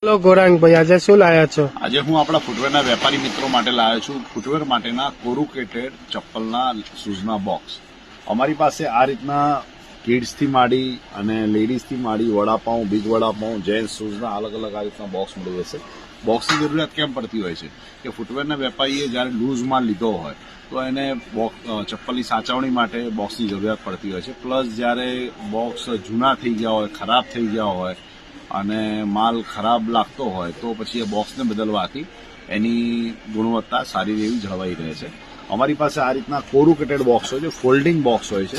Hello ગોરાંગભાઈ, આજે શું લાયા છો? આજે હું આપણા ફૂટવેરના વેપારી મિત્રો માટે લાવ્યો છું ફૂટવેર માટેના કોરુકેટેડ ચપ્પલના શૂઝના બોક્સ. અમારી પાસે આ રીતના કિડ્સથી માંડી અને લેડીઝથી માંડી વડાપાઉં, બિગ વડાપાઉં, જેન્ટ્સ શૂઝના અલગ અલગ આ રીતના બોક્સ મળી જશે. બોક્સની જરૂરિયાત કેમ પડતી હોય છે કે ફૂટવેરના વેપારીએ જ્યારે લૂઝ માલ લીધો હોય તો એને ચપ્પલની સાચવણી માટે બોક્સની જરૂરિયાત પડતી હોય છે. પ્લસ જ્યારે બોક્સ જૂના થઈ ગયા હોય, ખરાબ થઈ ગયા હોય અને માલ ખરાબ લાગતો હોય તો પછી એ બોક્સને બદલવાથી એની ગુણવત્તા સારી એવી જળવાઈ રહે છે. અમારી પાસે આ રીતના કોરુકેટેડ બોક્સ હોય છે, ફોલ્ડિંગ બોક્સ હોય છે.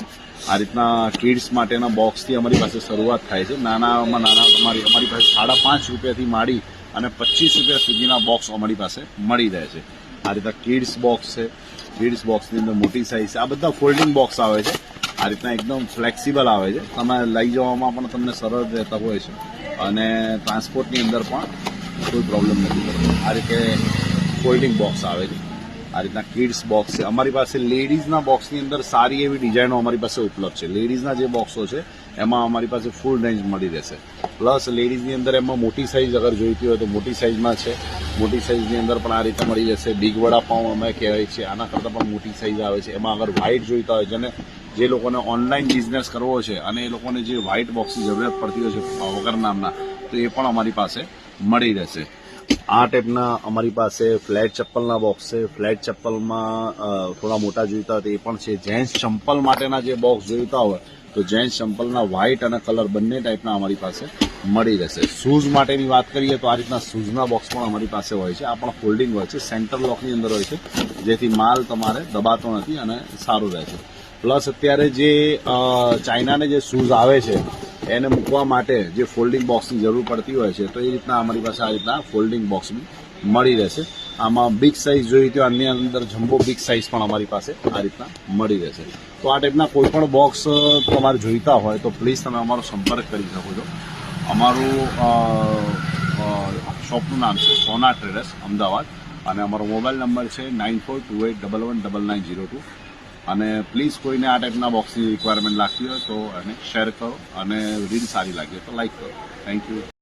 આ રીતના કિડ્સ માટેના બોક્સથી અમારી પાસે શરૂઆત થાય છે. નાનામાં નાના અમારી પાસે 5.5 રૂપિયાથી માંડી અને 25 રૂપિયા સુધીના બોક્સ અમારી પાસે મળી રહે છે. આ રીતના કિડ્સ બોક્સ છે, કિડ્સ બોક્સની અંદર મોટી સાઇઝ છે. આ બધા ફોલ્ડિંગ બોક્સ આવે છે. આ રીતના એકદમ ફ્લેક્સિબલ આવે છે. તમે લઈ જવામાં પણ તમને સરળ રહેતા હોય છે અને ટ્રાન્સપોર્ટની અંદર પણ કોઈ પ્રોબ્લેમ નથી થતો. આ રીતે ફોલ્ડિંગ બોક્સ આવે છે. આ રીતના કિડ્સ બોક્સ છે. અમારી પાસે લેડીઝના બોક્સની અંદર સારી એવી ડિઝાઇનો અમારી પાસે ઉપલબ્ધ છે. લેડીઝના જે બોક્સો છે એમાં અમારી પાસે ફૂલ રેન્જ મળી રહેશે. પ્લસ લેડીઝની અંદર એમાં મોટી સાઇઝ અગર જોઈતી હોય તો મોટી સાઇઝમાં છે. મોટી સાઇઝની અંદર પણ આ રીતે મળી જશે. બિગ વડાપાઉં અમે કહેવાય છે, આના કરતાં પણ મોટી સાઇઝ આવે છે. એમાં અગર વ્હાઇટ જોઈતા હોય, જે લોકોને ઓનલાઈન બિઝનેસ કરવો છે અને એ લોકોને જે વ્હાઇટ બોક્સની જરૂરિયાત પડતી હોય છે વગર નામના, તો એ પણ અમારી પાસે મળી રહેશે. આ ટાઈપના અમારી પાસે ફ્લેટ ચપ્પલના બોક્સ છે. ફ્લેટ ચપ્પલમાં થોડા મોટા જોઈતા હોય તો એ પણ છે. જેન્ટ્સ ચંપલ માટેના જે બોક્સ જોઈતા હોય તો જેન્ટ્સ ચંપલના વ્હાઇટ અને કલર બંને ટાઈપના અમારી પાસે મળી રહેશે. શૂઝ માટેની વાત કરીએ તો આ રીતના શૂઝના બોક્સ પણ અમારી પાસે હોય છે. આ પણ ફોલ્ડિંગ હોય છે, સેન્ટર લોકની અંદર હોય છે, જેથી માલ તમારે દબાતો નથી અને સારું રહે છે. પ્લસ અત્યારે જે ચાઇનાને જે શૂઝ આવે છે એને મૂકવા માટે જે ફોલ્ડિંગ બોક્સની જરૂર પડતી હોય છે તો એ રીતના અમારી પાસે આ રીતના ફોલ્ડિંગ બોક્સ બી મળી રહેશે. આમાં બિગ સાઇઝ જોઈએ તો આની અંદર જમ્બો બિગ સાઇઝ પણ અમારી પાસે આ રીતના મળી રહેશે. તો આ ટાઈપના કોઈ પણ બોક્સ તમારે જોઈતા હોય તો પ્લીઝ તમે અમારો સંપર્ક કરી શકો છો. અમારું શોપનું નામ છે સોના ટ્રેડર્સ, અમદાવાદ, અને અમારો મોબાઈલ નંબર છે 9428119902. અને પ્લીઝ કોઈને આ ટાઈપના બોક્સની રિક્વાયરમેન્ટ લાગતી હોય તો એને શેર કરો અને રીલ સારી લાગી તો લાઈક કરો. Thank you.